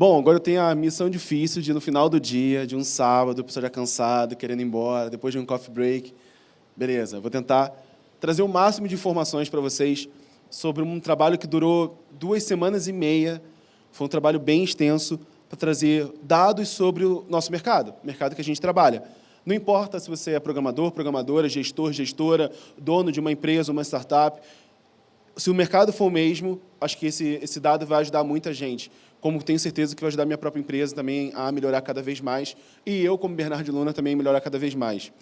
Bom, agora eu tenho a missão difícil de, no final do dia, de um sábado, a pessoa já cansada, querendo ir embora, depois de um coffee break. Beleza, vou tentar trazer o máximo de informações para vocês sobre um trabalho que durou 2 semanas e meia. Foi um trabalho bem extenso para trazer dados sobre o nosso mercado, o mercado que a gente trabalha. Não importa se você é programador, programadora, gestor, gestora, dono de uma empresa, uma startup. Se o mercado for o mesmo, acho que esse dado vai ajudar muita gente. Como tenho certeza que vai ajudar a minha própria empresa também a melhorar cada vez mais. E eu, como Bernardo Luna, também a melhorar cada vez mais.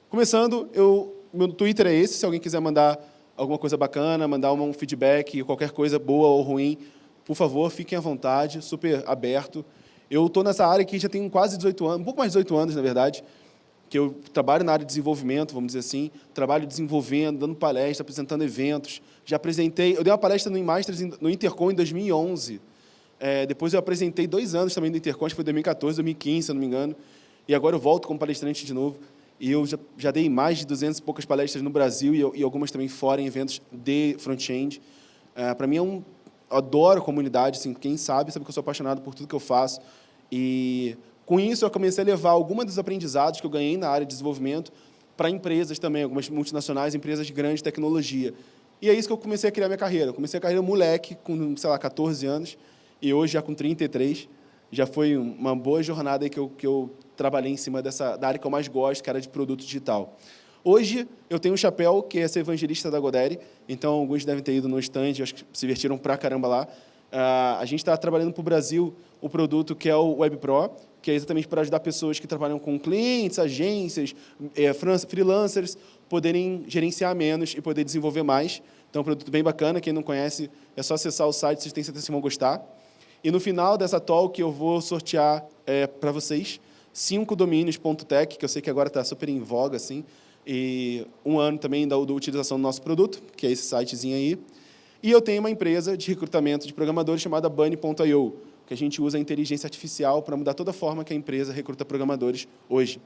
Começando, meu Twitter é esse. Se alguém quiser mandar alguma coisa bacana, mandar um feedback, qualquer coisa boa ou ruim, por favor, fiquem à vontade, super aberto. Eu estou nessa área aqui já tenho quase 18 anos, um pouco mais de 18 anos, na verdade, que eu trabalho na área de desenvolvimento, vamos dizer assim, trabalho desenvolvendo, dando palestra, apresentando eventos. Já apresentei, eu dei uma palestra no Masters, no Intercom, em 2011. Depois eu apresentei 2 anos também no Intercom, acho que foi 2014, 2015, se eu não me engano. E agora eu volto como palestrante de novo. E eu já dei mais de 200 e poucas palestras no Brasil e algumas também fora em eventos de front-end. Para mim, eu adoro a comunidade. Assim, quem sabe que eu sou apaixonado por tudo que eu faço. E, com isso, eu comecei a levar alguns dos aprendizados que eu ganhei na área de desenvolvimento para empresas também, algumas multinacionais, empresas de grande tecnologia. E é isso que eu comecei a criar minha carreira. Eu comecei a carreira moleque, com, sei lá, 14 anos. E hoje, já com 33, já foi uma boa jornada aí que eu trabalhei em cima da área que eu mais gosto, que era de produto digital. Hoje, eu tenho um chapéu, que é ser evangelista da Godaddy. Então, alguns devem ter ido no stand, acho que se divertiram pra caramba lá. A gente está trabalhando para o Brasil o produto que é o WebPro, que é exatamente para ajudar pessoas que trabalham com clientes, agências, freelancers, poderem gerenciar menos e poder desenvolver mais. Então, é um produto bem bacana. Quem não conhece, é só acessar o site, vocês têm certeza que vão gostar. E, no final dessa talk, eu vou sortear para vocês 5 domínios.tech, que eu sei que agora está super em voga, assim, e 1 ano também da utilização do nosso produto, que é esse sitezinho aí. E eu tenho uma empresa de recrutamento de programadores chamada Bunny.io, que a gente usa a inteligência artificial para mudar toda a forma que a empresa recruta programadores hoje.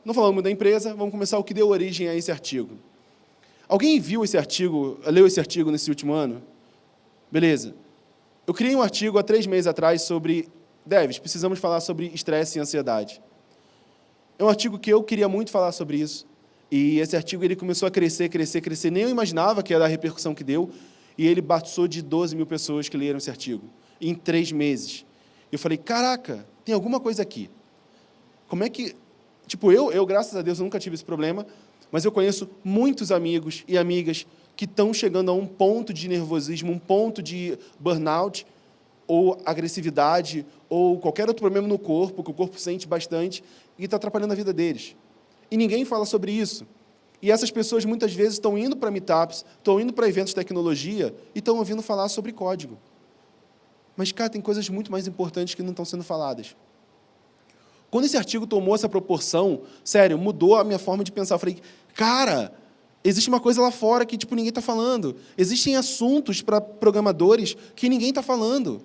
Não falamos muito da empresa, vamos começar o que deu origem a esse artigo. Alguém viu esse artigo, leu esse artigo nesse último ano? Beleza. Eu criei um artigo há 3 meses atrás sobre devs, precisamos falar sobre estresse e ansiedade. É um artigo que eu queria muito falar sobre isso. E esse artigo ele começou a crescer, crescer, crescer. Nem eu imaginava que era a repercussão que deu. E ele passou de 12 mil pessoas que leram esse artigo, em 3 meses. Eu falei, caraca, tem alguma coisa aqui. Como é que... Tipo, eu, graças a Deus, nunca tive esse problema, mas eu conheço muitos amigos e amigas que estão chegando a um ponto de nervosismo, um ponto de burnout, ou agressividade, ou qualquer outro problema no corpo, que o corpo sente bastante, e está atrapalhando a vida deles. E ninguém fala sobre isso. E essas pessoas, muitas vezes, estão indo para meetups, estão indo para eventos de tecnologia, e estão ouvindo falar sobre código. Mas, cara, tem coisas muito mais importantes que não estão sendo faladas. Quando esse artigo tomou essa proporção, sério, mudou a minha forma de pensar. Eu falei, cara, existe uma coisa lá fora que tipo, ninguém está falando. Existem assuntos para programadores que ninguém está falando.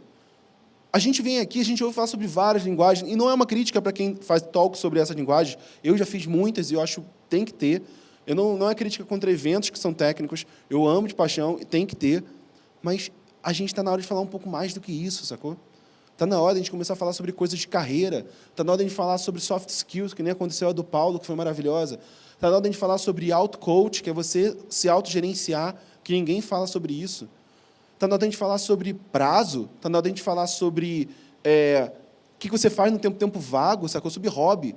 A gente vem aqui, a gente ouve falar sobre várias linguagens, e não é uma crítica para quem faz talk sobre essas linguagens. Eu já fiz muitas e eu acho que tem que ter. Não é crítica contra eventos que são técnicos. Eu amo de paixão e tem que ter. Mas a gente está na hora de falar um pouco mais do que isso, sacou? Está na hora de a gente começar a falar sobre coisas de carreira. Está na hora de a gente falar sobre soft skills, que nem aconteceu a do Paulo, que foi maravilhosa. Está na hora de a gente falar sobre auto-coach, que é você se autogerenciar, que ninguém fala sobre isso. Está na hora de a gente falar sobre prazo. Está na hora de a gente falar sobre o que você faz no tempo vago, sacou? Sobre hobby.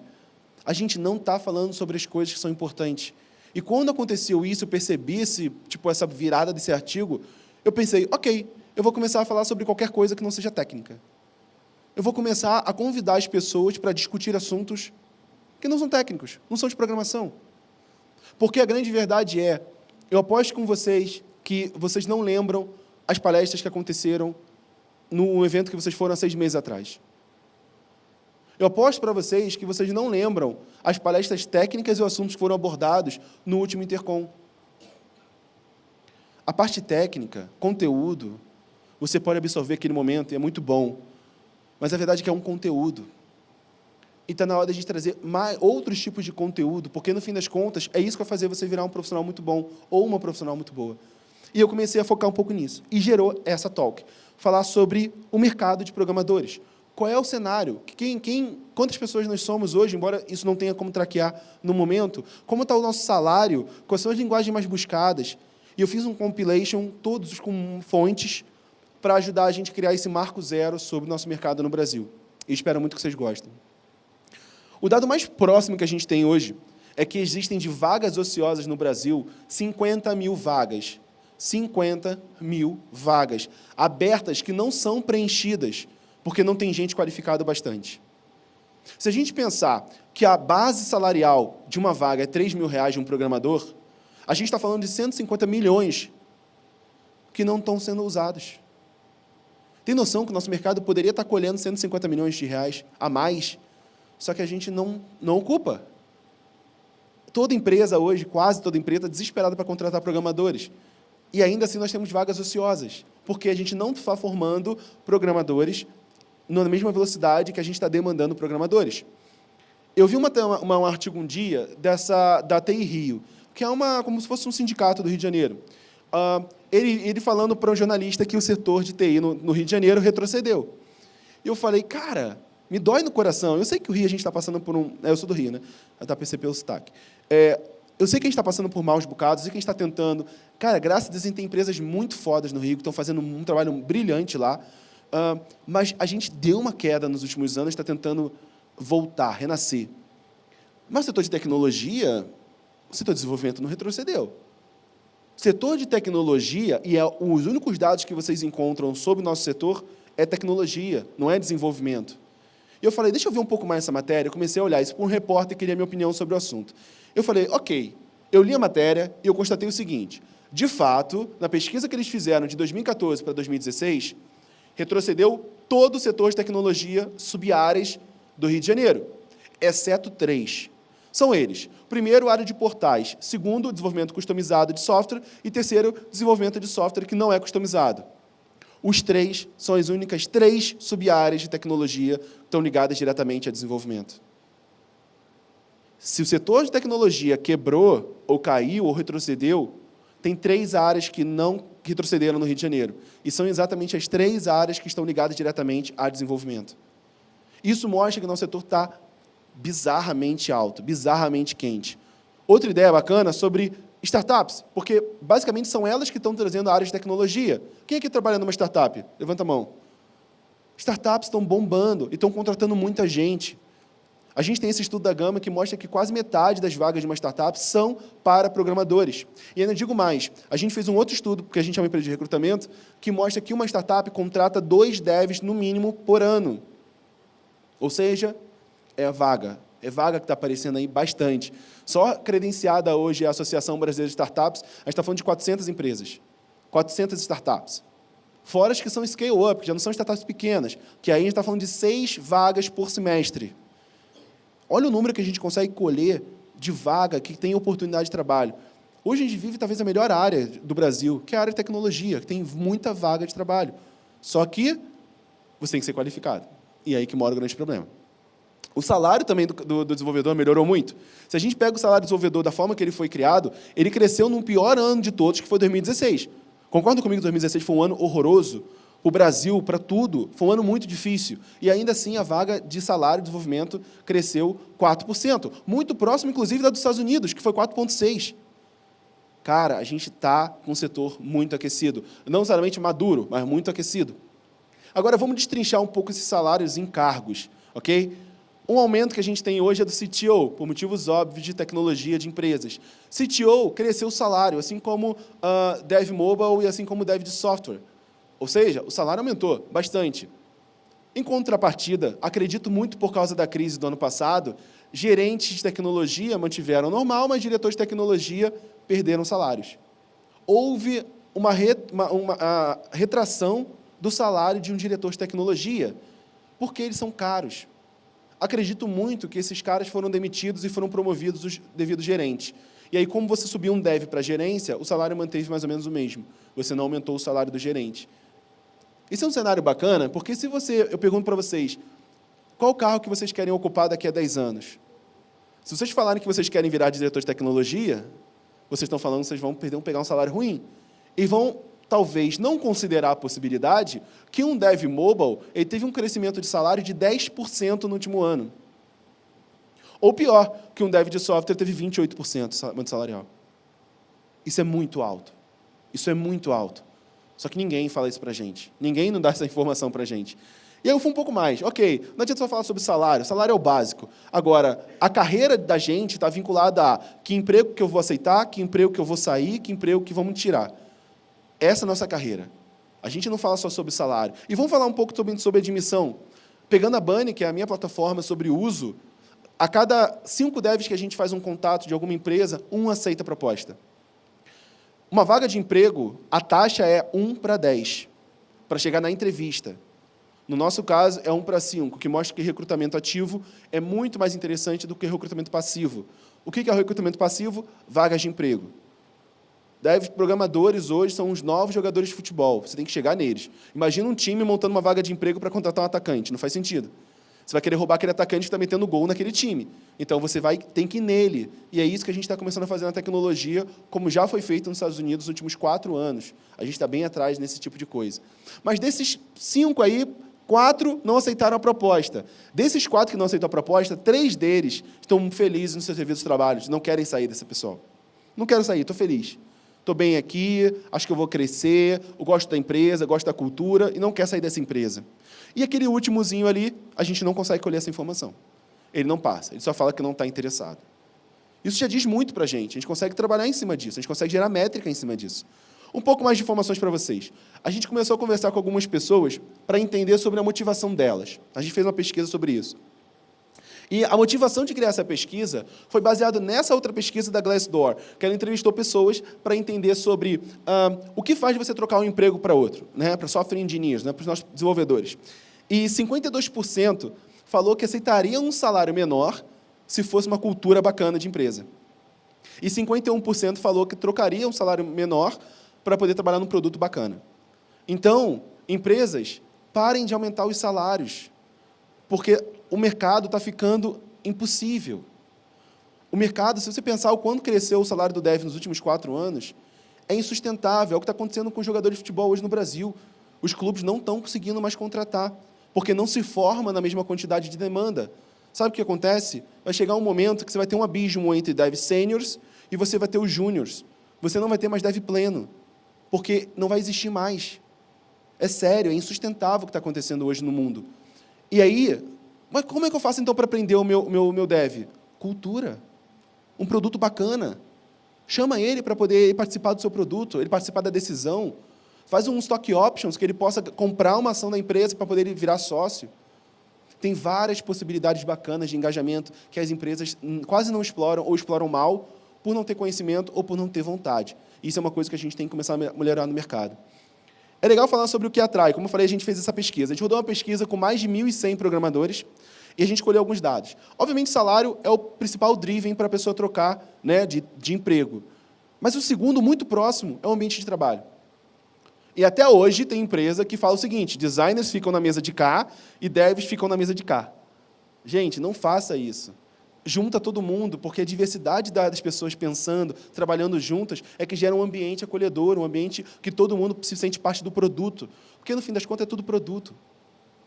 A gente não está falando sobre as coisas que são importantes. E quando aconteceu isso, eu percebi essa virada desse artigo, eu pensei, ok, eu vou começar a falar sobre qualquer coisa que não seja técnica. Eu vou começar a convidar as pessoas para discutir assuntos que não são técnicos, não são de programação. Porque a grande verdade eu aposto com vocês que vocês não lembram as palestras que aconteceram no evento que vocês foram há 6 meses atrás. Eu aposto para vocês que vocês não lembram as palestras técnicas e os assuntos que foram abordados no último Intercom. A parte técnica, conteúdo, você pode absorver aquele momento e é muito bom. Mas a verdade é que é um conteúdo. E está na hora de a gente trazer outros tipos de conteúdo, porque, no fim das contas, é isso que vai fazer você virar um profissional muito bom ou uma profissional muito boa. E eu comecei a focar um pouco nisso. E gerou essa talk. Falar sobre o mercado de programadores. Qual é o cenário? Quantas pessoas nós somos hoje, embora isso não tenha como traquear no momento? Como está o nosso salário? Quais são as linguagens mais buscadas? E eu fiz um compilation, todos com fontes, para ajudar a gente a criar esse marco zero sobre o nosso mercado no Brasil. E espero muito que vocês gostem. O dado mais próximo que a gente tem hoje é que existem de vagas ociosas no Brasil 50 mil vagas. 50 mil vagas abertas que não são preenchidas, porque não tem gente qualificada bastante. Se a gente pensar que a base salarial de uma vaga é R$3.000 de um programador, a gente está falando de 150 milhões que não estão sendo usados. Tem noção que o nosso mercado poderia estar colhendo 150 milhões de reais a mais, só que a gente não ocupa. Toda empresa hoje, quase toda empresa, está desesperada para contratar programadores. E ainda assim nós temos vagas ociosas, porque a gente não está formando programadores na mesma velocidade que a gente está demandando programadores. Eu vi um artigo um dia da TI Rio, que é como se fosse um sindicato do Rio de Janeiro. Ele falando para um jornalista que o setor de TI no Rio de Janeiro retrocedeu. E eu falei, cara, me dói no coração. Eu sei que o Rio a gente está passando por eu sou do Rio, né? Dá para perceber pelo sotaque. Eu sei que a gente está passando por maus bocados, eu sei que a gente está tentando. Cara, graças a Deus, tem empresas muito fodas no Rio que estão fazendo um trabalho brilhante lá, mas a gente deu uma queda nos últimos anos, está tentando voltar, renascer. Mas o setor de tecnologia, o setor de desenvolvimento não retrocedeu. O setor de tecnologia, e os únicos dados que vocês encontram sobre o nosso setor, é tecnologia, não é desenvolvimento. E eu falei, deixa eu ver um pouco mais essa matéria. Eu comecei a olhar isso para um repórter que queria a minha opinião sobre o assunto. Eu falei, ok, eu li a matéria e eu constatei o seguinte, de fato, na pesquisa que eles fizeram de 2014 para 2016, retrocedeu todo o setor de tecnologia sub-áreas do Rio de Janeiro, exceto 3. São eles, primeiro, área de portais, segundo, desenvolvimento customizado de software, e terceiro, desenvolvimento de software que não é customizado. Os 3 são as únicas 3 sub-áreas de tecnologia que estão ligadas diretamente a desenvolvimento. Se o setor de tecnologia quebrou, ou caiu, ou retrocedeu, tem 3 áreas que não retrocederam no Rio de Janeiro. E são exatamente as 3 áreas que estão ligadas diretamente a desenvolvimento. Isso mostra que o nosso setor está bizarramente alto, bizarramente quente. Outra ideia bacana sobre startups, porque, basicamente, são elas que estão trazendo a área de tecnologia. Quem aqui trabalha numa startup? Levanta a mão. Startups estão bombando e estão contratando muita gente. A gente tem esse estudo da Gama que mostra que quase metade das vagas de uma startup são para programadores. E ainda digo mais, a gente fez um outro estudo, porque a gente é uma empresa de recrutamento, que mostra que uma startup contrata 2 devs, no mínimo, por ano. Ou seja, é vaga que está aparecendo aí bastante. Só credenciada hoje a Associação Brasileira de Startups, a gente está falando de 400 empresas, 400 startups. Fora as que são scale-up, que já não são startups pequenas, que aí a gente está falando de 6 vagas por semestre. Olha o número que a gente consegue colher de vaga que tem oportunidade de trabalho. Hoje a gente vive talvez a melhor área do Brasil, que é a área de tecnologia, que tem muita vaga de trabalho. Só que você tem que ser qualificado. E é aí que mora o grande problema. O salário também do desenvolvedor melhorou muito. Se a gente pega o salário do desenvolvedor da forma que ele foi criado, ele cresceu no pior ano de todos, que foi 2016. Concorda comigo que 2016 foi um ano horroroso? O Brasil, para tudo, foi um ano muito difícil. E, ainda assim, a vaga de salário de desenvolvimento cresceu 4%. Muito próximo, inclusive, da dos Estados Unidos, que foi 4,6%. Cara, a gente está com um setor muito aquecido. Não necessariamente maduro, mas muito aquecido. Agora, vamos destrinchar um pouco esses salários em cargos, ok? Um aumento que a gente tem hoje é do CTO, por motivos óbvios de tecnologia de empresas. CTO cresceu o salário, assim como Dev Mobile e assim como Dev de software. Ou seja, o salário aumentou bastante. Em contrapartida, acredito muito por causa da crise do ano passado, gerentes de tecnologia mantiveram normal, mas diretores de tecnologia perderam salários. Houve uma retração do salário de um diretor de tecnologia, porque eles são caros. Acredito muito que esses caras foram demitidos e foram promovidos os devidos gerentes. E aí, como você subiu um dev para gerência, o salário manteve mais ou menos o mesmo. Você não aumentou o salário do gerente. Isso é um cenário bacana, porque se eu pergunto para vocês, qual carro que vocês querem ocupar daqui a 10 anos? Se vocês falarem que vocês querem virar diretor de tecnologia, vocês estão falando que vocês vão pegar um salário ruim. e vão, talvez, não considerar a possibilidade que um dev mobile ele teve um crescimento de salário de 10% no último ano. Ou pior, que um dev de software teve 28% de aumento salarial. Isso é muito alto. Isso é muito alto. Só que ninguém fala isso para a gente. Ninguém não dá essa informação para a gente. E aí eu fui um pouco mais. Ok, não adianta só falar sobre salário. Salário é o básico. Agora, a carreira da gente está vinculada a que emprego que eu vou aceitar, que emprego que eu vou sair, que emprego que vamos tirar. Essa é a nossa carreira. A gente não fala só sobre salário. E vamos falar um pouco sobre admissão. Pegando a Bunny, que é a minha plataforma sobre uso, a cada 5 devs que a gente faz um contato de alguma empresa, 1 aceita a proposta. Uma vaga de emprego, a taxa é 1 para 10, para chegar na entrevista. No nosso caso, é 1 para 5, que mostra que recrutamento ativo é muito mais interessante do que recrutamento passivo. O que é o recrutamento passivo? Vagas de emprego. Programadores hoje são os novos jogadores de futebol. Você tem que chegar neles. Imagina um time montando uma vaga de emprego para contratar um atacante. Não faz sentido. Você vai querer roubar aquele atacante que está metendo gol naquele time. Então, você tem que ir nele. E é isso que a gente está começando a fazer na tecnologia, como já foi feito nos Estados Unidos nos últimos 4 anos. A gente está bem atrás nesse tipo de coisa. Mas desses 5 aí, 4 não aceitaram a proposta. Desses 4 que não aceitaram a proposta, 3 deles estão felizes no seu serviço de trabalho, não querem sair desse pessoal. Não quero sair, estou feliz. Estou bem aqui, acho que eu vou crescer, eu gosto da empresa, gosto da cultura, e não quero sair dessa empresa. E aquele últimozinho ali, a gente não consegue colher essa informação. Ele não passa, ele só fala que não está interessado. Isso já diz muito para a gente consegue trabalhar em cima disso, a gente consegue gerar métrica em cima disso. Um pouco mais de informações para vocês. A gente começou a conversar com algumas pessoas para entender sobre a motivação delas. A gente fez uma pesquisa sobre isso. E a motivação de criar essa pesquisa foi baseada nessa outra pesquisa da Glassdoor, que ela entrevistou pessoas para entender sobre o que faz você trocar um emprego para outro, né, para software engineers, né, para os nossos desenvolvedores. E 52% falou que aceitaria um salário menor se fosse uma cultura bacana de empresa. E 51% falou que trocaria um salário menor para poder trabalhar num produto bacana. Então, empresas, parem de aumentar os salários, porque o mercado está ficando impossível. O mercado, se você pensar o quanto cresceu o salário do dev nos últimos 4 anos, é insustentável. É o que está acontecendo com os jogadores de futebol hoje no Brasil. Os clubes não estão conseguindo mais contratar, porque não se forma na mesma quantidade de demanda. Sabe o que acontece? Vai chegar um momento que você vai ter um abismo entre devs sêniors e você vai ter os júniors. Você não vai ter mais dev pleno, porque não vai existir mais. É sério, é insustentável o que está acontecendo hoje no mundo. E aí, mas como é que eu faço, então, para aprender o meu dev? Cultura. Um produto bacana. Chama ele para poder participar do seu produto, ele participar da decisão. Faz um stock options, que ele possa comprar uma ação da empresa para poder virar sócio. Tem várias possibilidades bacanas de engajamento que as empresas quase não exploram ou exploram mal por não ter conhecimento ou por não ter vontade. Isso é uma coisa que a gente tem que começar a melhorar no mercado. É legal falar sobre o que atrai. Como eu falei, a gente fez essa pesquisa. A gente rodou uma pesquisa com mais de 1.100 programadores e a gente escolheu alguns dados. Obviamente, salário é o principal driven para a pessoa trocar, né, de emprego. Mas o segundo, muito próximo, é o ambiente de trabalho. E até hoje tem empresa que fala o seguinte: designers ficam na mesa de cá e devs ficam na mesa de cá. Gente, não faça isso. Junta todo mundo, porque a diversidade das pessoas pensando, trabalhando juntas, é que gera um ambiente acolhedor, um ambiente que todo mundo se sente parte do produto. Porque, no fim das contas, é tudo produto.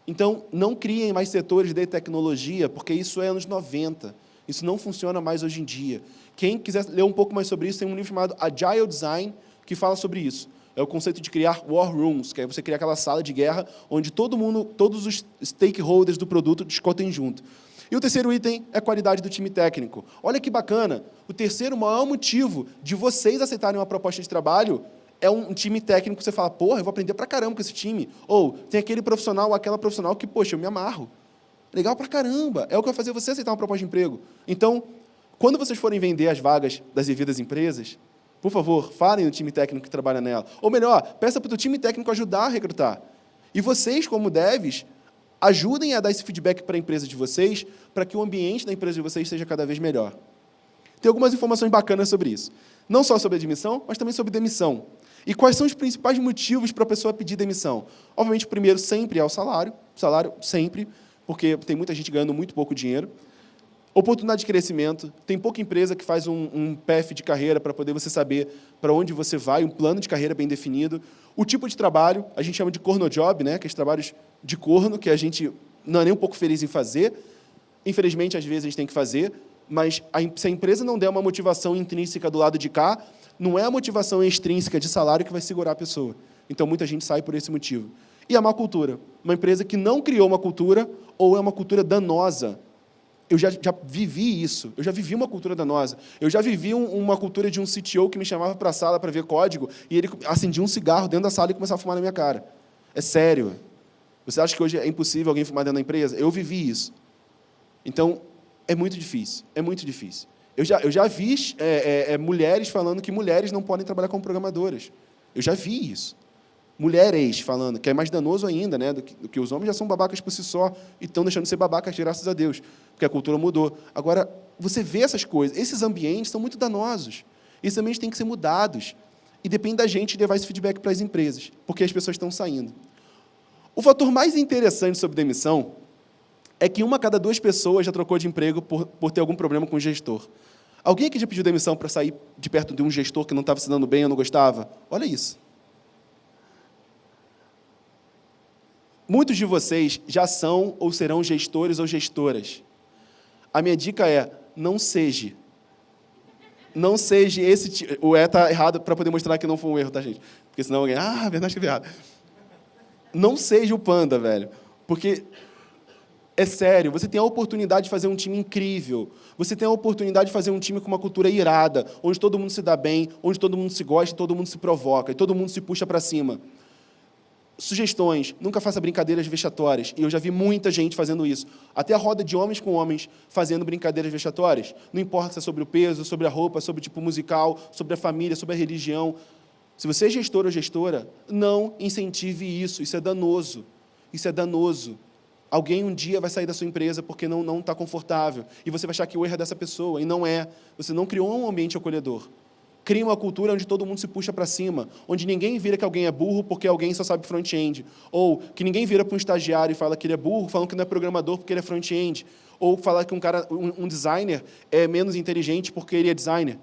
Então, não criem mais setores de tecnologia, porque isso é anos 90. Isso não funciona mais hoje em dia. Quem quiser ler um pouco mais sobre isso, tem um livro chamado Agile Design, que fala sobre isso. É o conceito de criar war rooms, que é você criar aquela sala de guerra onde todos os stakeholders do produto discutem junto. E o terceiro item é a qualidade do time técnico. Olha que bacana, o terceiro maior motivo de vocês aceitarem uma proposta de trabalho é um time técnico que você fala, porra, eu vou aprender pra caramba com esse time. Ou tem aquele profissional ou aquela profissional que, poxa, eu me amarro. Legal pra caramba, é o que vai fazer você aceitar uma proposta de emprego. Então, quando vocês forem vender as vagas das devidas empresas, por favor, falem do time técnico que trabalha nela. Ou melhor, peça para o time técnico ajudar a recrutar. E vocês, como devs, ajudem a dar esse feedback para a empresa de vocês, para que o ambiente da empresa de vocês seja cada vez melhor. Tem algumas informações bacanas sobre isso. Não só sobre admissão, mas também sobre demissão. E quais são os principais motivos para a pessoa pedir demissão? Obviamente, o primeiro sempre é o salário sempre, porque tem muita gente ganhando muito pouco dinheiro. Oportunidade de crescimento. Tem pouca empresa que faz um path de carreira para poder você saber para onde você vai, um plano de carreira bem definido. O tipo de trabalho, a gente chama de corno job, né? Aqueles trabalhos de corno que a gente não é nem um pouco feliz em fazer. Infelizmente, às vezes, a gente tem que fazer, mas se a empresa não der uma motivação intrínseca do lado de cá, não é a motivação extrínseca de salário que vai segurar a pessoa. Então, muita gente sai por esse motivo. E a má cultura. Uma empresa que não criou uma cultura ou é uma cultura danosa. Eu já vivi isso. Eu já vivi uma cultura danosa. Eu já vivi uma cultura de um CTO que me chamava para a sala para ver código e ele acendia um cigarro dentro da sala e começava a fumar na minha cara. É sério. Você acha que hoje é impossível alguém fumar dentro da empresa? Eu vivi isso. Então, é muito difícil. É muito difícil. Eu já vi mulheres falando que mulheres não podem trabalhar como programadoras. Eu já vi isso. Mulheres falando, que é mais danoso ainda, né, do que os homens já são babacas por si só e estão deixando de ser babacas, graças a Deus, porque a cultura mudou. Agora, você vê essas coisas, esses ambientes são muito danosos. Esses ambientes têm que ser mudados. E depende da gente levar esse feedback para as empresas, porque as pessoas estão saindo. O fator mais interessante sobre demissão é que 1 a cada 2 pessoas já trocou de emprego por ter algum problema com o gestor. Alguém aqui já pediu demissão para sair de perto de um gestor que não estava se dando bem ou não gostava? Olha isso. Muitos de vocês já são ou serão gestores ou gestoras. A minha dica é, não seja. Não seja esse tipo... O está errado para poder mostrar que não foi um erro, tá, gente? Porque senão alguém... Ah, a verdade escrevi errado. Não seja o panda, velho. Porque, é sério, você tem a oportunidade de fazer um time incrível. Você tem a oportunidade de fazer um time com uma cultura irada, onde todo mundo se dá bem, onde todo mundo se gosta, todo mundo se provoca, e todo mundo se puxa para cima. Sugestões, nunca faça brincadeiras vexatórias. E eu já vi muita gente fazendo isso. Até a roda de homens com homens fazendo brincadeiras vexatórias. Não importa se é sobre o peso, sobre a roupa, sobre o tipo musical, sobre a família, sobre a religião. Se você é gestor ou gestora, não incentive isso. Isso é danoso. Isso é danoso. Alguém um dia vai sair da sua empresa porque não está confortável. E você vai achar que o erro é dessa pessoa. E não é. Você não criou um ambiente acolhedor. Cria uma cultura onde todo mundo se puxa para cima, onde ninguém vira que alguém é burro porque alguém só sabe front-end, ou que ninguém vira para um estagiário e fala que ele é burro, falando que não é programador porque ele é front-end, ou falar que um designer é menos inteligente porque ele é designer.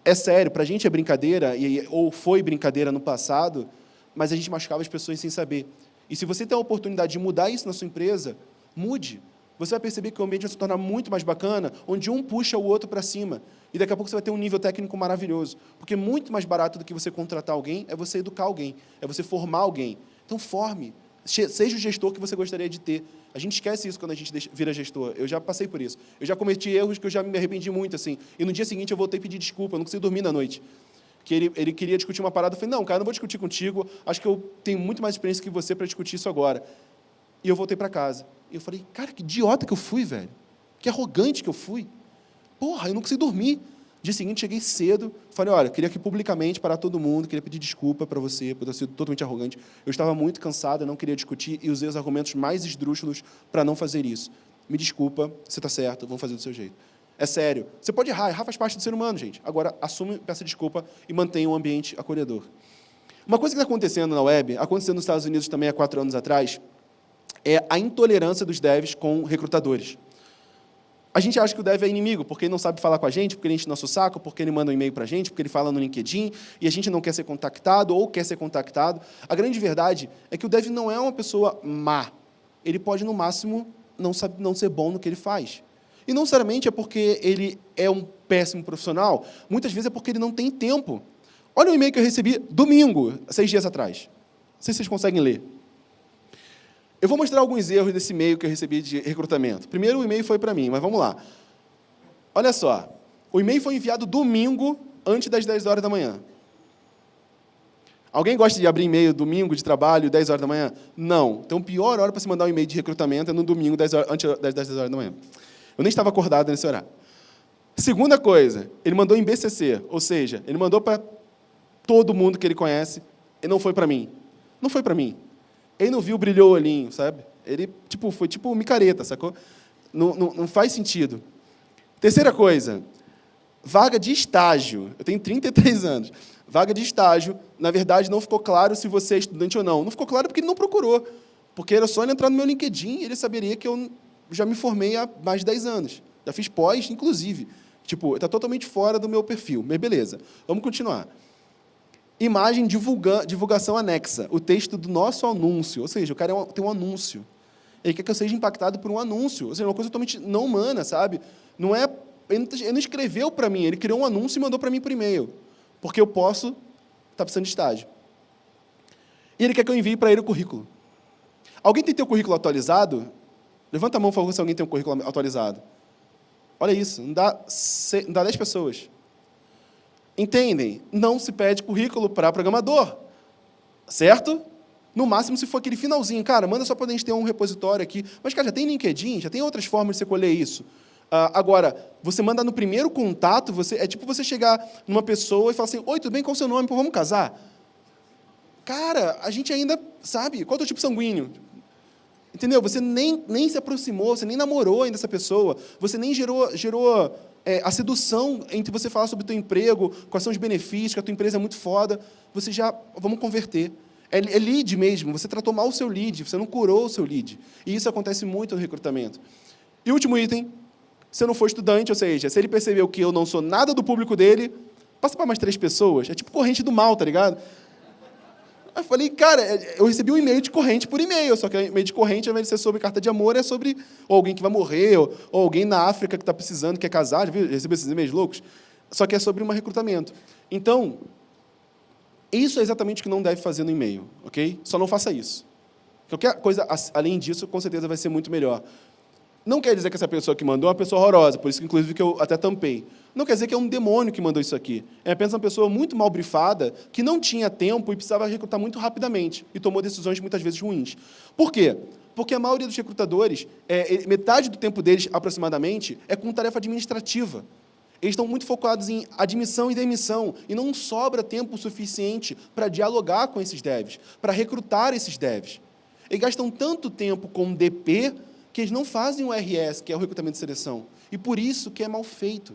É sério, para a gente é brincadeira, ou foi brincadeira no passado, mas a gente machucava as pessoas sem saber. E se você tem a oportunidade de mudar isso na sua empresa, mude. Você vai perceber que o ambiente vai se tornar muito mais bacana, onde um puxa o outro para cima. E daqui a pouco você vai ter um nível técnico maravilhoso. Porque muito mais barato do que você contratar alguém é você educar alguém, é você formar alguém. Então, forme. Seja o gestor que você gostaria de ter. A gente esquece isso quando a gente vira gestor. Eu já passei por isso. Eu já cometi erros que eu já me arrependi muito, assim. E no dia seguinte eu voltei a pedir desculpa, eu não consegui dormir na noite. Que ele queria discutir uma parada, eu falei, não, cara, não vou discutir contigo, acho que eu tenho muito mais experiência que você para discutir isso agora. E eu voltei para casa. E eu falei, cara, que idiota que eu fui, velho. Que arrogante que eu fui. Porra, eu não consegui dormir. Dia seguinte, cheguei cedo, falei, olha, queria aqui publicamente parar todo mundo, queria pedir desculpa para você, por ter sido totalmente arrogante. Eu estava muito cansado, eu não queria discutir e usei os argumentos mais esdrúxulos para não fazer isso. Me desculpa, você está certo, vamos fazer do seu jeito. É sério. Você pode errar faz parte do ser humano, gente. Agora, assume, peça desculpa e mantenha um ambiente acolhedor. Uma coisa que está acontecendo na web, aconteceu nos Estados Unidos também há 4 anos atrás, é a intolerância dos devs com recrutadores. A gente acha que o dev é inimigo, porque ele não sabe falar com a gente, porque ele enche nosso saco, porque ele manda um e-mail para a gente, porque ele fala no LinkedIn, e a gente não quer ser contactado ou quer ser contactado. A grande verdade é que o dev não é uma pessoa má. Ele pode, no máximo, não ser bom no que ele faz. E não necessariamente é porque ele é um péssimo profissional, muitas vezes é porque ele não tem tempo. Olha o e-mail que eu recebi domingo, 6 dias atrás. Não sei se vocês conseguem ler. Eu vou mostrar alguns erros desse e-mail que eu recebi de recrutamento. Primeiro, o e-mail foi para mim, mas vamos lá. Olha só, o e-mail foi enviado domingo, antes das 10 horas da manhã. Alguém gosta de abrir e-mail domingo de trabalho, 10 horas da manhã? Não. Então, a pior hora para se mandar um e-mail de recrutamento é no domingo, antes das 10 horas da manhã. Eu nem estava acordado nesse horário. Segunda coisa, ele mandou em BCC, ou seja, ele mandou para todo mundo que ele conhece, e não foi para mim. Não foi para mim. Ele não viu, brilhou o olhinho, sabe? Ele foi tipo micareta, sacou? Não faz sentido. Terceira coisa, vaga de estágio. Eu tenho 33 anos. Vaga de estágio, na verdade, não ficou claro se você é estudante ou não. Não ficou claro porque ele não procurou. Porque era só ele entrar no meu LinkedIn e ele saberia que eu já me formei há mais de 10 anos. Já fiz pós, inclusive. Tipo, está totalmente fora do meu perfil, mas beleza. Vamos continuar. Imagem, divulgação anexa. O texto do nosso anúncio. Ou seja, o cara tem um anúncio. Ele quer que eu seja impactado por um anúncio. Ou seja, uma coisa totalmente não humana, sabe? Não é... Ele não escreveu para mim, ele criou um anúncio e mandou para mim por e-mail. Porque eu posso estar precisando de estágio. E ele quer que eu envie para ele o currículo. Alguém tem teu currículo atualizado? Levanta a mão, por favor, se alguém tem um currículo atualizado. Olha isso, não dá 10 pessoas. Entendem? Não se pede currículo para programador. Certo? No máximo, se for aquele finalzinho. Cara, manda só para a gente ter um repositório aqui. Mas, cara, já tem LinkedIn, já tem outras formas de você colher isso. Agora, você manda no primeiro contato, é tipo você chegar numa pessoa e falar assim, oi, tudo bem, qual é o seu nome? Pô, vamos casar? Cara, a gente ainda sabe, qual é o teu tipo sanguíneo? Entendeu? Você nem se aproximou, você nem namorou ainda essa pessoa, você nem gerou a sedução entre você falar sobre o teu emprego, quais são os benefícios, que a tua empresa é muito foda, você já, vamos converter. É lead mesmo, você tratou mal o seu lead, você não curou o seu lead. E isso acontece muito no recrutamento. E o último item, se eu não for estudante, ou seja, se ele percebeu que eu não sou nada do público dele, passa para mais 3 pessoas, é tipo corrente do mal, tá ligado? Eu falei, cara, eu recebi um e-mail de corrente por e-mail, só que o e-mail de corrente, ao invés de ser sobre carta de amor, é sobre ou alguém que vai morrer, ou alguém na África que está precisando, quer casar, já recebeu esses e-mails loucos? Só que é sobre um recrutamento. Então, isso é exatamente o que não deve fazer no e-mail, ok? Só não faça isso. Qualquer coisa além disso, com certeza, vai ser muito melhor. Não quer dizer que essa pessoa que mandou é uma pessoa horrorosa, por isso, inclusive, que eu até tampei. Não quer dizer que é um demônio que mandou isso aqui. É apenas uma pessoa muito mal brifada, que não tinha tempo e precisava recrutar muito rapidamente, e tomou decisões, muitas vezes, ruins. Por quê? Porque a maioria dos recrutadores, metade do tempo deles, aproximadamente, é com tarefa administrativa. Eles estão muito focados em admissão e demissão, e não sobra tempo suficiente para dialogar com esses devs, para recrutar esses devs. Eles gastam tanto tempo com DP, que eles não fazem o RS, que é o recrutamento de seleção. E por isso que é mal feito.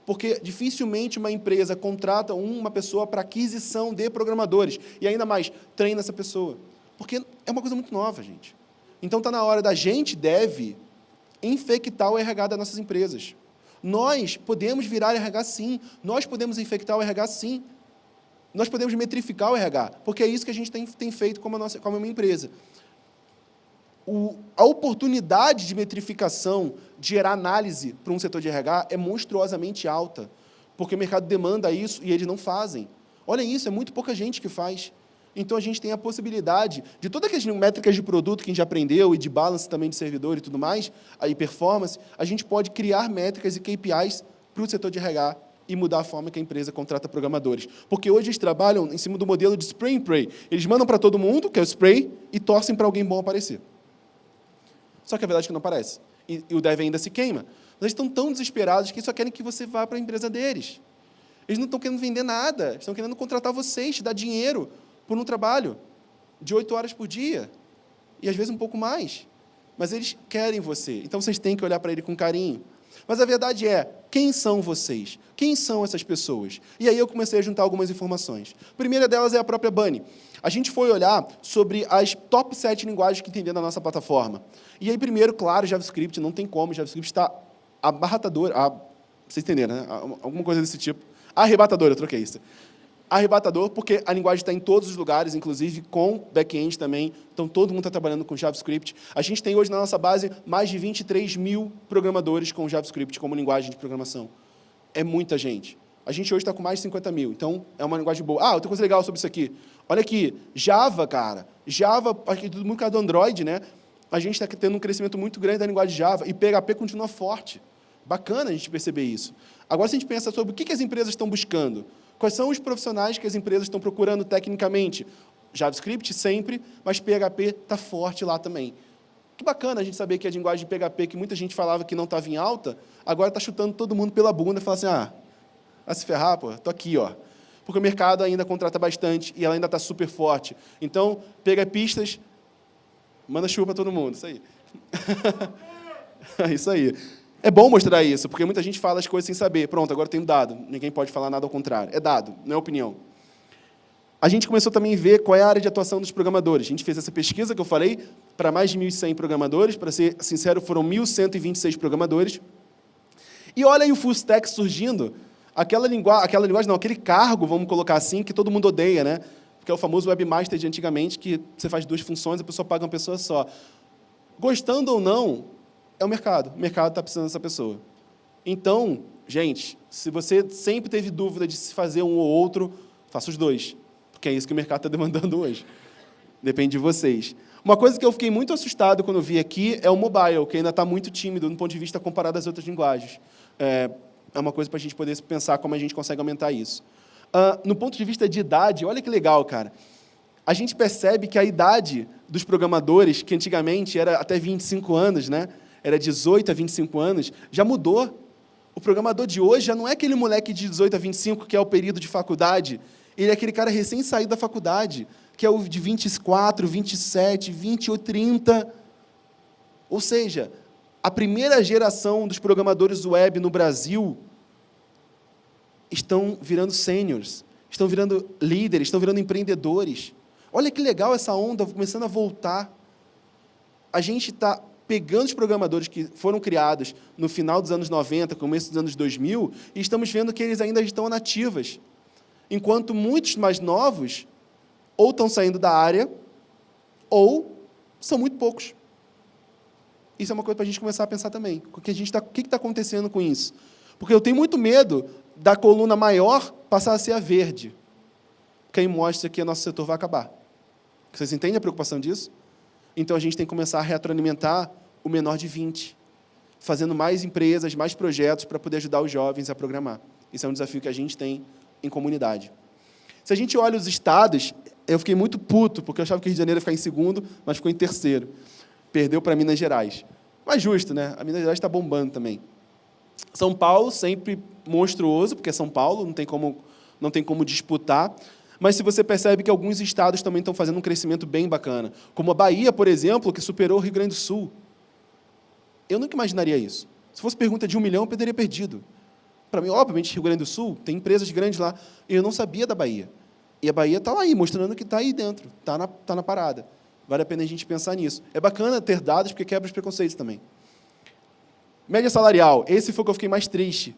Porque dificilmente uma empresa contrata uma pessoa para aquisição de programadores. E ainda mais, treina essa pessoa. Porque é uma coisa muito nova, gente. Então está na hora da gente deve infectar o RH das nossas empresas. Nós podemos virar RH sim. Nós podemos infectar o RH sim. Nós podemos metrificar o RH. Porque é isso que a gente tem feito como uma empresa. A oportunidade de metrificação, de gerar análise para um setor de RH é monstruosamente alta, porque o mercado demanda isso e eles não fazem. Olha isso, é muito pouca gente que faz. Então, a gente tem a possibilidade de todas aquelas métricas de produto que a gente aprendeu, e de balance também de servidor e tudo mais, aí performance, a gente pode criar métricas e KPIs para o setor de RH e mudar a forma que a empresa contrata programadores. Porque hoje eles trabalham em cima do modelo de spray and pray. Eles mandam para todo mundo, que é o spray, e torcem para alguém bom aparecer. Só que a verdade é que não aparece. E o dev ainda se queima. Mas eles estão tão desesperados que só querem que você vá para a empresa deles. Eles não estão querendo vender nada. Eles estão querendo contratar vocês, te dar dinheiro por um trabalho de 8 horas por dia. E, às vezes, um pouco mais. Mas eles querem você. Então, vocês têm que olhar para ele com carinho. Mas a verdade é, quem são vocês? Quem são essas pessoas? E aí eu comecei a juntar algumas informações. A primeira delas é a própria Bunny. A gente foi olhar sobre as top 7 linguagens que tem dentro da nossa plataforma. E aí, primeiro, claro, JavaScript, não tem como, JavaScript está abarratador, vocês entenderam, né? Alguma coisa desse tipo. Arrebatador, eu troquei isso. Arrebatador, porque a linguagem está em todos os lugares, inclusive com back-end também, então todo mundo está trabalhando com JavaScript. A gente tem hoje na nossa base mais de 23 mil programadores com JavaScript como linguagem de programação. É muita gente. A gente hoje está com mais de 50 mil, então é uma linguagem boa. Outra coisa legal sobre isso aqui. Olha aqui, Java, cara. Java, acho que todo mundo por causa do Android, né? A gente está tendo um crescimento muito grande da linguagem Java, e PHP continua forte. Bacana a gente perceber isso. Agora, se a gente pensa sobre o que as empresas estão buscando, quais são os profissionais que as empresas estão procurando tecnicamente? JavaScript sempre, mas PHP está forte lá também. Que bacana a gente saber que a linguagem PHP, que muita gente falava que não estava em alta, agora está chutando todo mundo pela bunda e fala assim, vai se ferrar, pô, estou aqui, ó. Porque o mercado ainda contrata bastante e ela ainda está super forte. Então, PHPistas, manda chuva para todo mundo, isso aí. É isso aí. É bom mostrar isso, porque muita gente fala as coisas sem saber. Pronto, agora eu tenho dado. Ninguém pode falar nada ao contrário. É dado, não é opinião. A gente começou também a ver qual é a área de atuação dos programadores. A gente fez essa pesquisa que eu falei para mais de 1.100 programadores. Para ser sincero, foram 1.126 programadores. E olha aí o full stack surgindo, aquela linguagem não, aquele cargo, vamos colocar assim, que todo mundo odeia, né? Que é o famoso webmaster de antigamente, que você faz 2 funções, a pessoa paga uma pessoa só. Gostando ou não, é o mercado está precisando dessa pessoa. Então, gente, se você sempre teve dúvida de se fazer um ou outro, faça os 2, porque é isso que o mercado está demandando hoje. Depende de vocês. Uma coisa que eu fiquei muito assustado quando eu vi aqui é o mobile, que ainda está muito tímido no ponto de vista comparado às outras linguagens. É uma coisa para a gente poder pensar como a gente consegue aumentar isso. No ponto de vista de idade, olha que legal, cara. A gente percebe que a idade dos programadores, que antigamente era até 25 anos, né? Era 18 a 25 anos, já mudou. O programador de hoje já não é aquele moleque de 18 a 25, que é o período de faculdade. Ele é aquele cara recém-saído da faculdade, que é o de 24, 27, 20 ou 30. Ou seja, a primeira geração dos programadores web no Brasil estão virando sêniors, estão virando líderes, estão virando empreendedores. Olha que legal essa onda começando a voltar. A gente está pegando os programadores que foram criados no final dos anos 90, começo dos anos 2000, e estamos vendo que eles ainda estão nativas. Enquanto muitos mais novos ou estão saindo da área, ou são muito poucos. Isso é uma coisa para a gente começar a pensar também. O que está acontecendo com isso? Porque eu tenho muito medo da coluna maior passar a ser a verde. Porque aí mostra que o nosso setor vai acabar. Vocês entendem a preocupação disso? Então, a gente tem que começar a retroalimentar o menor de 20, fazendo mais empresas, mais projetos para poder ajudar os jovens a programar. Isso é um desafio que a gente tem em comunidade. Se a gente olha os estados, eu fiquei muito puto, porque eu achava que o Rio de Janeiro ia ficar em segundo, mas ficou em terceiro. Perdeu para Minas Gerais. Mas justo, né? A Minas Gerais está bombando também. São Paulo, sempre monstruoso, porque é São Paulo, não tem como disputar. Mas se você percebe que alguns estados também estão fazendo um crescimento bem bacana, como a Bahia, por exemplo, que superou o Rio Grande do Sul. Eu nunca imaginaria isso. Se fosse pergunta de 1 milhão, eu teria perdido. Para mim, obviamente, Rio Grande do Sul, tem empresas grandes lá, e eu não sabia da Bahia. E a Bahia está lá aí, mostrando que está aí dentro, está na parada. Vale a pena a gente pensar nisso. É bacana ter dados, porque quebra os preconceitos também. Média salarial, esse foi o que eu fiquei mais triste.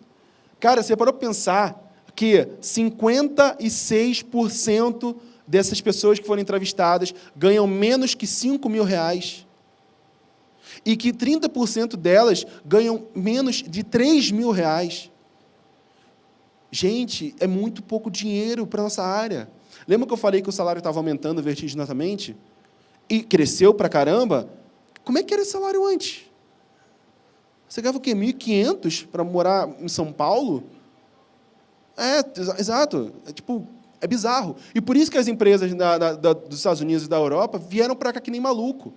Cara, você parou para pensar que 56% dessas pessoas que foram entrevistadas ganham menos que R$5.000 e que 30% delas ganham menos de R$3.000. Gente, é muito pouco dinheiro para a nossa área. Lembra que eu falei que o salário estava aumentando vertiginosamente? E cresceu para caramba? Como é que era esse salário antes? Você ganhava o quê? 1.500 para morar em São Paulo? Exato. É bizarro. E por isso que as empresas dos Estados Unidos e da Europa vieram para cá que nem maluco.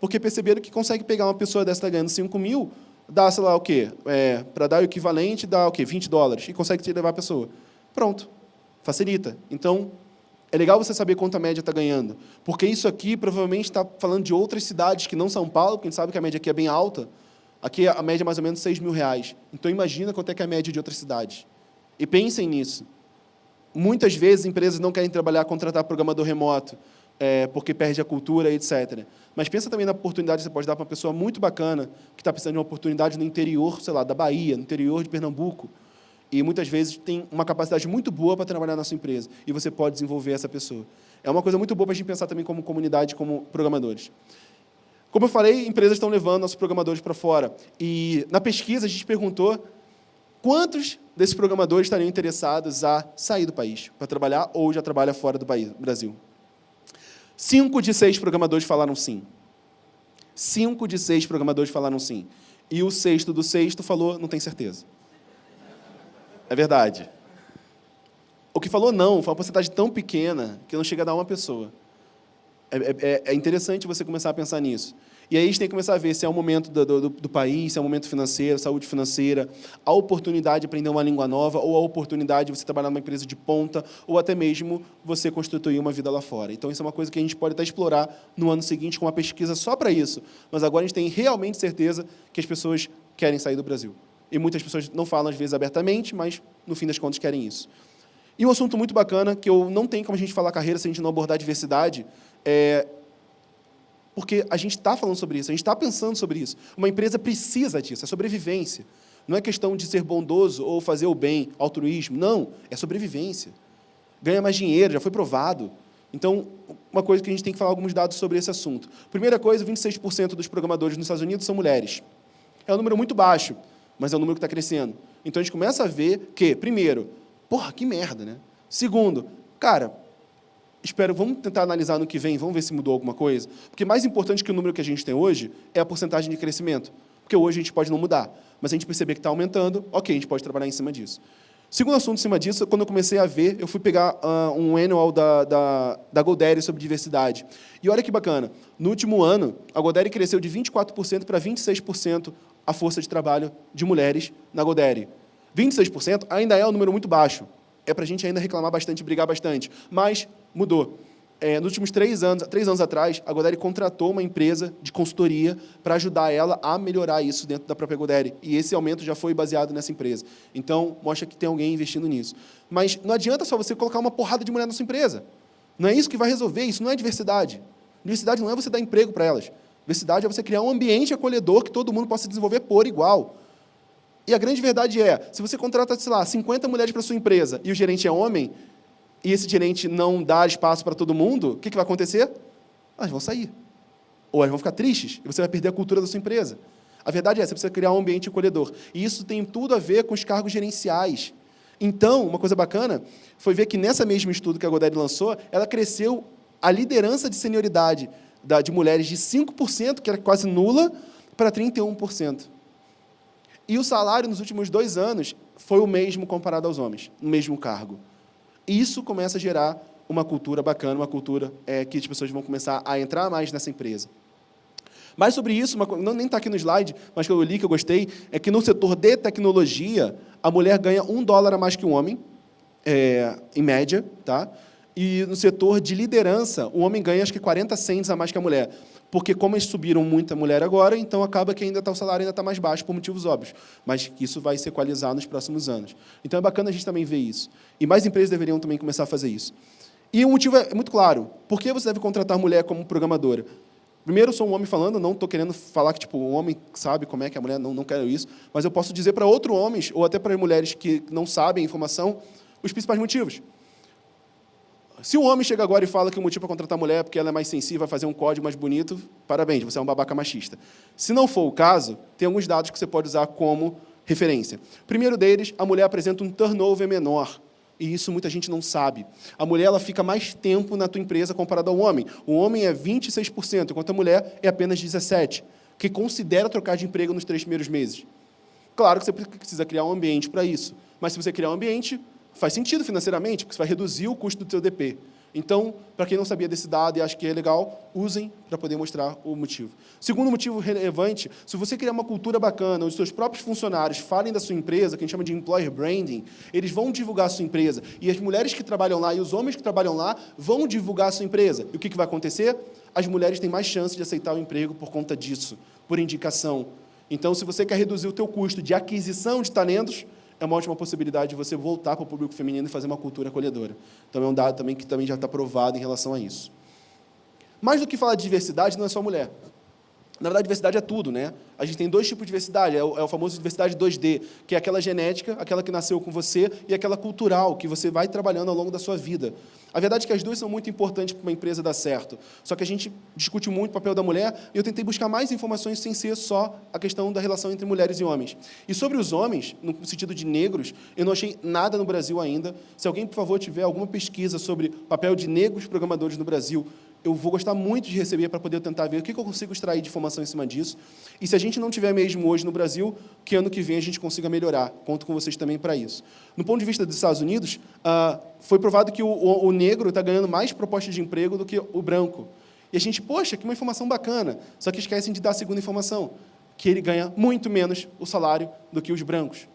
Porque perceberam que consegue pegar uma pessoa dessa ganhando 5.000, dá, sei lá, o quê? Para dar o equivalente, dá o quê? $20. E consegue te levar a pessoa. Pronto. Facilita. Então, é legal você saber quanto a média está ganhando. Porque isso aqui provavelmente está falando de outras cidades que não São Paulo, porque a gente sabe que a média aqui é bem alta. Aqui a média é mais ou menos R$6.000. Então, imagina quanto é que é a média de outras cidades. E pensem nisso. Muitas vezes, empresas não querem contratar programador remoto, porque perde a cultura, etc. Mas pensa também na oportunidade que você pode dar para uma pessoa muito bacana, que está precisando de uma oportunidade no interior, sei lá, da Bahia, no interior de Pernambuco, e muitas vezes tem uma capacidade muito boa para trabalhar na sua empresa, e você pode desenvolver essa pessoa. É uma coisa muito boa para a gente pensar também como comunidade, como programadores. Como eu falei, empresas estão levando nossos programadores para fora. E, na pesquisa, a gente perguntou quantos desses programadores estariam interessados a sair do país para trabalhar ou já trabalha fora do Brasil. 5 de 6 programadores falaram sim. 5 de 6 programadores falaram sim. E o sexto do sexto falou, não tem certeza. É verdade. O que falou não foi uma porcentagem tão pequena que não chega a dar uma pessoa. É interessante você começar a pensar nisso. E aí a gente tem que começar a ver se é o momento do país, se é o momento financeiro, saúde financeira, a oportunidade de aprender uma língua nova, ou a oportunidade de você trabalhar numa empresa de ponta, ou até mesmo você constituir uma vida lá fora. Então, isso é uma coisa que a gente pode até explorar no ano seguinte com uma pesquisa só para isso. Mas agora a gente tem realmente certeza que as pessoas querem sair do Brasil. E muitas pessoas não falam, às vezes, abertamente, mas, no fim das contas, querem isso. E um assunto muito bacana, que não tem como a gente falar carreira se a gente não abordar a diversidade, porque a gente está falando sobre isso, a gente está pensando sobre isso. Uma empresa precisa disso, é sobrevivência. Não é questão de ser bondoso ou fazer o bem, altruísmo. Não, é sobrevivência. Ganha mais dinheiro, já foi provado. Então, uma coisa que a gente tem que falar alguns dados sobre esse assunto. Primeira coisa, 26% dos programadores nos Estados Unidos são mulheres. É um número muito baixo, mas é um número que está crescendo. Então, a gente começa a ver que, primeiro, porra, que merda, né? Segundo, cara, vamos tentar analisar no que vem, vamos ver se mudou alguma coisa. Porque mais importante que o número que a gente tem hoje é a porcentagem de crescimento. Porque hoje a gente pode não mudar, mas a gente perceber que está aumentando, ok, a gente pode trabalhar em cima disso. Segundo assunto em cima disso, quando eu comecei a ver, eu fui pegar um annual da GoDaddy sobre diversidade. E olha que bacana, no último ano, a GoDaddy cresceu de 24% para 26% a força de trabalho de mulheres na GoDaddy. 26% ainda é um número muito baixo. É para a gente ainda reclamar bastante, brigar bastante. Mas mudou. Nos últimos 3 anos atrás, a GoDaddy contratou uma empresa de consultoria para ajudar ela a melhorar isso dentro da própria GoDaddy. E esse aumento já foi baseado nessa empresa. Então, mostra que tem alguém investindo nisso. Mas não adianta só você colocar uma porrada de mulher na sua empresa. Não é isso que vai resolver, isso não é diversidade. Diversidade não é você dar emprego para elas. Diversidade é você criar um ambiente acolhedor que todo mundo possa desenvolver por igual. E a grande verdade é, se você contrata, sei lá, 50 mulheres para a sua empresa e o gerente é homem, e esse gerente não dá espaço para todo mundo, o que vai acontecer? Elas vão sair. Ou elas vão ficar tristes, e você vai perder a cultura da sua empresa. A verdade é, você precisa criar um ambiente acolhedor. E isso tem tudo a ver com os cargos gerenciais. Então, uma coisa bacana foi ver que, nessa mesmo estudo que a GoDaddy lançou, ela cresceu a liderança de senioridade de mulheres de 5%, que era quase nula, para 31%. E o salário, nos últimos 2 anos, foi o mesmo comparado aos homens, no mesmo cargo. Isso começa a gerar uma cultura bacana, uma cultura que as pessoas vão começar a entrar mais nessa empresa. Mais sobre isso, nem está aqui no slide, mas que eu li, que eu gostei, é que no setor de tecnologia, a mulher ganha $1 a mais que o homem, em média, tá? E no setor de liderança, o homem ganha, acho que 40 cents a mais que a mulher. Porque, como eles subiram muita mulher agora, então acaba que o salário ainda está mais baixo, por motivos óbvios. Mas que isso vai se equalizar nos próximos anos. Então, é bacana a gente também ver isso. E mais empresas deveriam também começar a fazer isso. E o motivo é muito claro. Por que você deve contratar mulher como programadora? Primeiro, eu sou um homem falando, não estou querendo falar que o homem sabe como é que a mulher, não quero isso, mas eu posso dizer para outros homens, ou até para mulheres que não sabem a informação, os principais motivos. Se um homem chega agora e fala que o motivo para contratar mulher é porque ela é mais sensível, vai fazer um código mais bonito, parabéns, você é um babaca machista. Se não for o caso, tem alguns dados que você pode usar como referência. Primeiro deles, a mulher apresenta um turnover menor, e isso muita gente não sabe. A mulher ela fica mais tempo na tua empresa comparado ao homem. O homem é 26%, enquanto a mulher é apenas 17%, que considera trocar de emprego nos 3 primeiros meses. Claro que você precisa criar um ambiente para isso, mas se você criar um ambiente, faz sentido financeiramente, porque você vai reduzir o custo do seu DP. Então, para quem não sabia desse dado e acha que é legal, usem para poder mostrar o motivo. Segundo motivo relevante, se você criar uma cultura bacana, onde os seus próprios funcionários falem da sua empresa, que a gente chama de employer branding, eles vão divulgar a sua empresa. E as mulheres que trabalham lá e os homens que trabalham lá vão divulgar a sua empresa. E o que vai acontecer? As mulheres têm mais chance de aceitar o emprego por conta disso, por indicação. Então, se você quer reduzir o teu custo de aquisição de talentos, é uma ótima possibilidade de você voltar para o público feminino e fazer uma cultura acolhedora. Então, é um dado também que também já está provado em relação a isso. Mais do que falar de diversidade, não é só mulher. Na verdade, diversidade é tudo, né? A gente tem 2 tipos de diversidade, é o famoso diversidade 2D, que é aquela genética, aquela que nasceu com você, e aquela cultural, que você vai trabalhando ao longo da sua vida. A verdade é que as 2 são muito importantes para uma empresa dar certo. Só que a gente discute muito o papel da mulher, e eu tentei buscar mais informações sem ser só a questão da relação entre mulheres e homens. E sobre os homens, no sentido de negros, eu não achei nada no Brasil ainda. Se alguém, por favor, tiver alguma pesquisa sobre o papel de negros programadores no Brasil, eu vou gostar muito de receber para poder tentar ver o que eu consigo extrair de informação em cima disso. E se a gente não tiver mesmo hoje no Brasil, que ano que vem a gente consiga melhorar. Conto com vocês também para isso. No ponto de vista dos Estados Unidos, foi provado que o negro está ganhando mais propostas de emprego do que o branco. E a gente, poxa, que uma informação bacana. Só que esquecem de dar a segunda informação, que ele ganha muito menos o salário do que os brancos.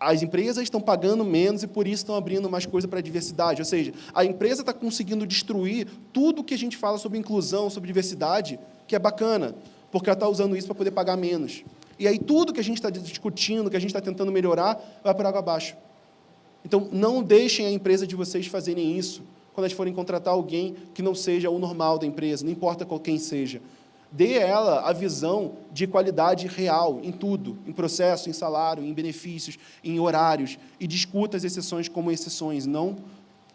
As empresas estão pagando menos e, por isso, estão abrindo mais coisa para a diversidade. Ou seja, a empresa está conseguindo destruir tudo que a gente fala sobre inclusão, sobre diversidade, que é bacana, porque ela está usando isso para poder pagar menos. E aí, tudo que a gente está discutindo, que a gente está tentando melhorar, vai por água abaixo. Então, não deixem a empresa de vocês fazerem isso quando elas forem contratar alguém que não seja o normal da empresa, não importa quem seja. Dê a ela a visão de qualidade real em tudo, em processo, em salário, em benefícios, em horários, e discuta as exceções como exceções, não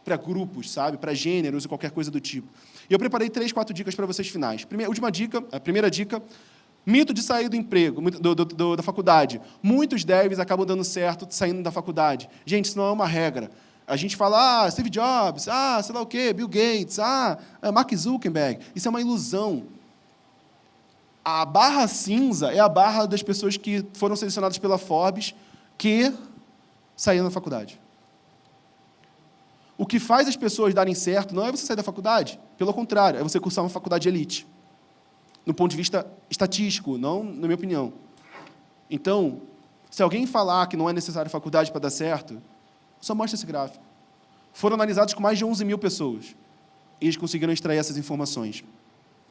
para grupos, sabe, para gêneros ou qualquer coisa do tipo. E eu preparei 3, 4 dicas para vocês finais. A primeira dica, mito de sair do emprego, da faculdade. Muitos devs acabam dando certo saindo da faculdade. Gente, isso não é uma regra. A gente fala, Steve Jobs, sei lá o quê, Bill Gates, Mark Zuckerberg. Isso é uma ilusão. A barra cinza é a barra das pessoas que foram selecionadas pela Forbes que saíram da faculdade. O que faz as pessoas darem certo não é você sair da faculdade, pelo contrário, é você cursar uma faculdade de elite. No ponto de vista estatístico, não na minha opinião. Então, se alguém falar que não é necessário faculdade para dar certo, só mostra esse gráfico. Foram analisados com mais de 11 mil pessoas. E eles conseguiram extrair essas informações.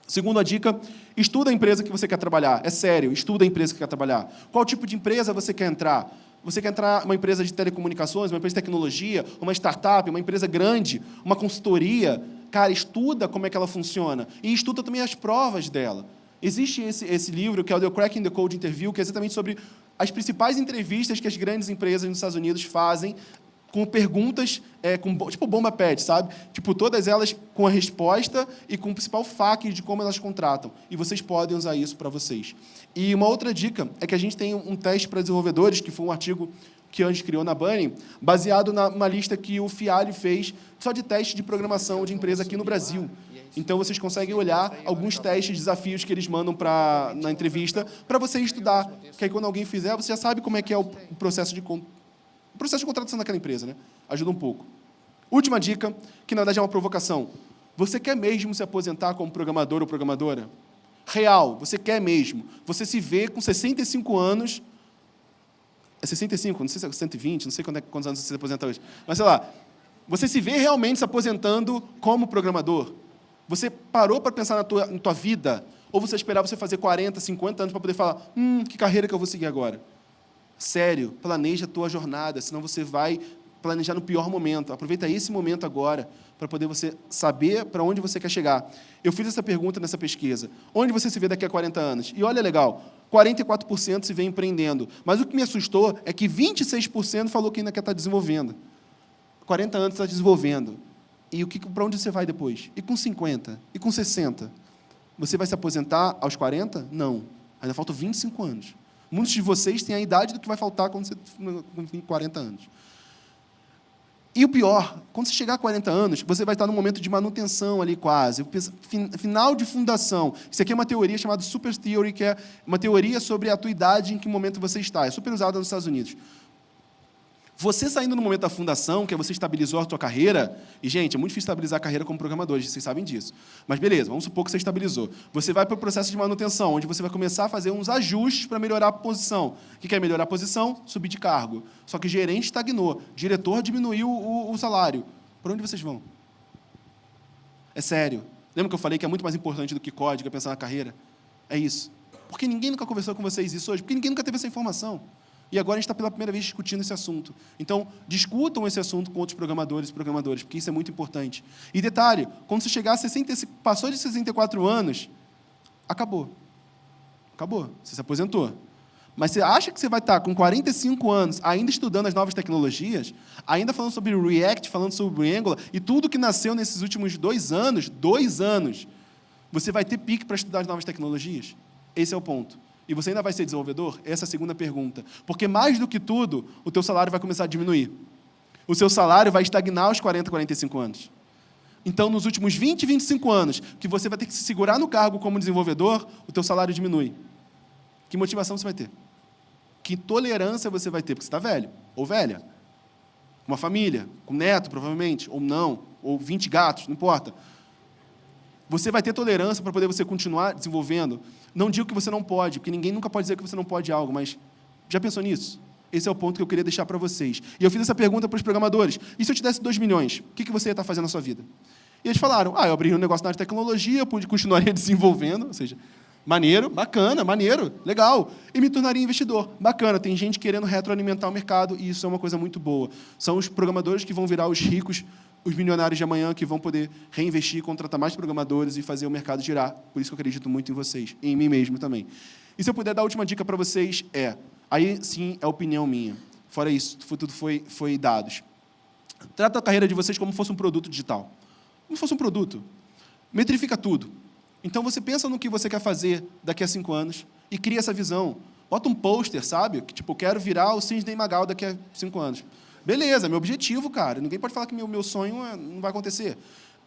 Segunda dica, estuda a empresa que você quer trabalhar. É sério, estuda a empresa que quer trabalhar. Qual tipo de empresa você quer entrar? Você quer entrar em uma empresa de telecomunicações, uma empresa de tecnologia, uma startup, uma empresa grande, uma consultoria? Cara, estuda como é que ela funciona. E estuda também as provas dela. Existe esse livro, que é o The Cracking the Code Interview, que é exatamente sobre as principais entrevistas que as grandes empresas nos Estados Unidos fazem com perguntas, tipo bomba pet, sabe? Tipo, todas elas com a resposta e com o principal FAQ de como elas contratam. E vocês podem usar isso para vocês. E uma outra dica é que a gente tem um teste para desenvolvedores, que foi um artigo que a gente criou na Bunny, baseado numa lista que o Fialho fez só de teste de programação de empresa aqui no Brasil. Então, vocês conseguem olhar alguns testes, desafios que eles mandam na entrevista para você estudar. Que aí, quando alguém fizer, você já sabe como é que é o processo de contratação daquela empresa, né? Ajuda um pouco. Última dica, que na verdade é uma provocação. Você quer mesmo se aposentar como programador ou programadora? Real, você quer mesmo. Você se vê com 65 anos... É 65, não sei se é 120, não sei quantos anos você se aposenta hoje. Mas, sei lá, você se vê realmente se aposentando como programador? Você parou para pensar na tua vida? Ou você esperava você fazer 40, 50 anos para poder falar, que carreira que eu vou seguir agora? Sério, planeja a tua jornada, senão você vai planejar no pior momento. Aproveita esse momento agora para poder você saber para onde você quer chegar. Eu fiz essa pergunta nessa pesquisa. Onde você se vê daqui a 40 anos? E olha, legal, 44% se vê empreendendo. Mas o que me assustou é que 26% falou que ainda quer estar desenvolvendo. 40 anos está desenvolvendo. E para onde você vai depois? E com 50? E com 60? Você vai se aposentar aos 40? Não. Ainda faltam 25 anos. Muitos de vocês têm a idade do que vai faltar quando você tem 40 anos. E o pior, quando você chegar a 40 anos, você vai estar num momento de manutenção ali quase, final de fundação. Isso aqui é uma teoria chamada Super Theory, que é uma teoria sobre a tua idade, em que momento você está. É super usada nos Estados Unidos. Você saindo no momento da fundação, que é você estabilizou a tua carreira, e, gente, é muito difícil estabilizar a carreira como programador, vocês sabem disso. Mas, beleza, vamos supor que você estabilizou. Você vai para o processo de manutenção, onde você vai começar a fazer uns ajustes para melhorar a posição. O que é melhorar a posição? Subir de cargo. Só que o gerente estagnou, diretor diminuiu o salário. Por onde vocês vão? É sério. Lembra que eu falei que é muito mais importante do que código, é pensar na carreira? É isso. Porque ninguém nunca conversou com vocês isso hoje, porque ninguém nunca teve essa informação. E agora a gente está pela primeira vez discutindo esse assunto. Então, discutam esse assunto com outros programadores e programadoras, porque isso é muito importante. E detalhe, quando você chegar a 60, passou de 64 anos, acabou. Acabou. Você se aposentou. Mas você acha que você vai estar com 45 anos ainda estudando as novas tecnologias, ainda falando sobre React, falando sobre Angular, e tudo que nasceu nesses últimos 2 anos, você vai ter pique para estudar as novas tecnologias? Esse é o ponto. E você ainda vai ser desenvolvedor? Essa é a segunda pergunta. Porque, mais do que tudo, o teu salário vai começar a diminuir. O seu salário vai estagnar aos 40, 45 anos. Então, nos últimos 20, 25 anos, que você vai ter que se segurar no cargo como desenvolvedor, o teu salário diminui. Que motivação você vai ter? Que tolerância você vai ter? Porque você está velho, ou velha. Uma família, com neto, provavelmente, ou não, ou 20 gatos, não importa. Você vai ter tolerância para poder você continuar desenvolvendo. Não digo que você não pode, porque ninguém nunca pode dizer que você não pode algo, mas já pensou nisso? Esse é o ponto que eu queria deixar para vocês. E eu fiz essa pergunta para os programadores. E se eu te desse 2 milhões, o que você ia estar fazendo na sua vida? E eles falaram, eu abriria um negócio na área de tecnologia, eu continuaria desenvolvendo, ou seja, maneiro, bacana, maneiro, legal. E me tornaria investidor. Bacana, tem gente querendo retroalimentar o mercado, e isso é uma coisa muito boa. São os programadores que vão virar os ricos os milionários de amanhã que vão poder reinvestir, contratar mais programadores e fazer o mercado girar. Por isso que eu acredito muito em vocês, e em mim mesmo também. E se eu puder dar a última dica para vocês aí sim é opinião minha. Fora isso, tudo foi dados. Trata a carreira de vocês como se fosse um produto digital. Como se fosse um produto. Metrifica tudo. Então, você pensa no que você quer fazer daqui a 5 anos e cria essa visão. Bota um pôster, sabe? Que, tipo, eu quero virar o Sidney Magal daqui a 5 anos. Beleza, meu objetivo, cara. Ninguém pode falar que meu sonho não vai acontecer.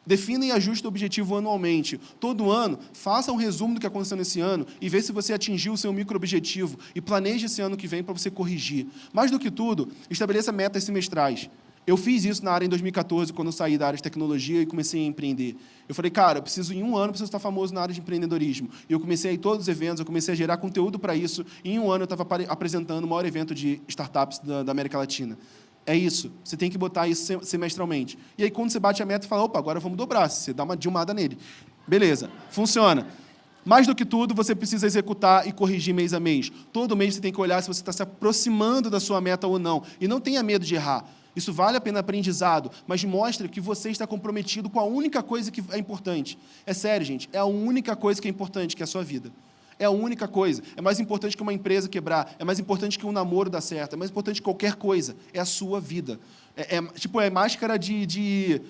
Defina e ajuste o objetivo anualmente. Todo ano, faça um resumo do que aconteceu nesse ano e vê se você atingiu o seu micro-objetivo e planeje esse ano que vem para você corrigir. Mais do que tudo, estabeleça metas semestrais. Eu fiz isso na área em 2014, quando eu saí da área de tecnologia e comecei a empreender. Eu falei, cara, em um ano, preciso estar famoso na área de empreendedorismo. E eu comecei a ir a todos os eventos, eu comecei a gerar conteúdo para isso, e em um ano eu estava apresentando o maior evento de startups da América Latina. É isso, você tem que botar isso semestralmente. E aí, quando você bate a meta, fala, opa, agora vamos dobrar, você dá uma dilmada nele. Beleza, funciona. Mais do que tudo, você precisa executar e corrigir mês a mês. Todo mês você tem que olhar se você está se aproximando da sua meta ou não. E não tenha medo de errar. Isso vale a pena aprendizado, mas mostra que você está comprometido com a única coisa que é importante. É sério, gente, é a única coisa que é importante, que é a sua vida. É a única coisa. É mais importante que uma empresa quebrar, é mais importante que um namoro dar certo, é mais importante que qualquer coisa. É a sua vida. É máscara de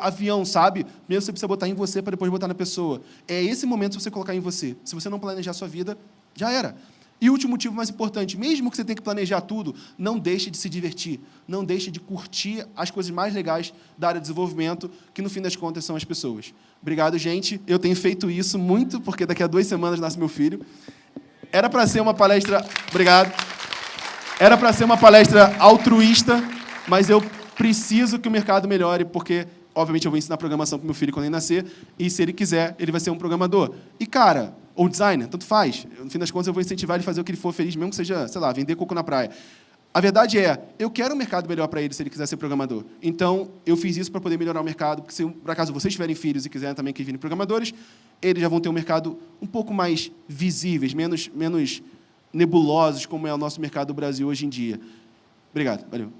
avião, sabe? Mesmo você precisa botar em você para depois botar na pessoa. É esse momento de você colocar em você. Se você não planejar a sua vida, já era. E o último motivo mais importante, mesmo que você tenha que planejar tudo, não deixe de se divertir, não deixe de curtir as coisas mais legais da área de desenvolvimento, que, no fim das contas, são as pessoas. Obrigado, gente. Eu tenho feito isso muito, porque daqui a 2 semanas nasce meu filho. Era para ser uma palestra... Obrigado. Era para ser uma palestra altruísta, mas eu preciso que o mercado melhore, porque, obviamente, eu vou ensinar programação para meu filho quando ele nascer, e, se ele quiser, ele vai ser um programador. E, cara... ou designer, tanto faz. No fim das contas, eu vou incentivar ele a fazer o que ele for feliz, mesmo que seja, sei lá, vender coco na praia. A verdade eu quero um mercado melhor para ele se ele quiser ser programador. Então, eu fiz isso para poder melhorar o mercado, porque se, por acaso, vocês tiverem filhos e quiserem também que virem programadores, eles já vão ter um mercado um pouco mais visíveis, menos nebulosos, como é o nosso mercado do Brasil hoje em dia. Obrigado. Valeu.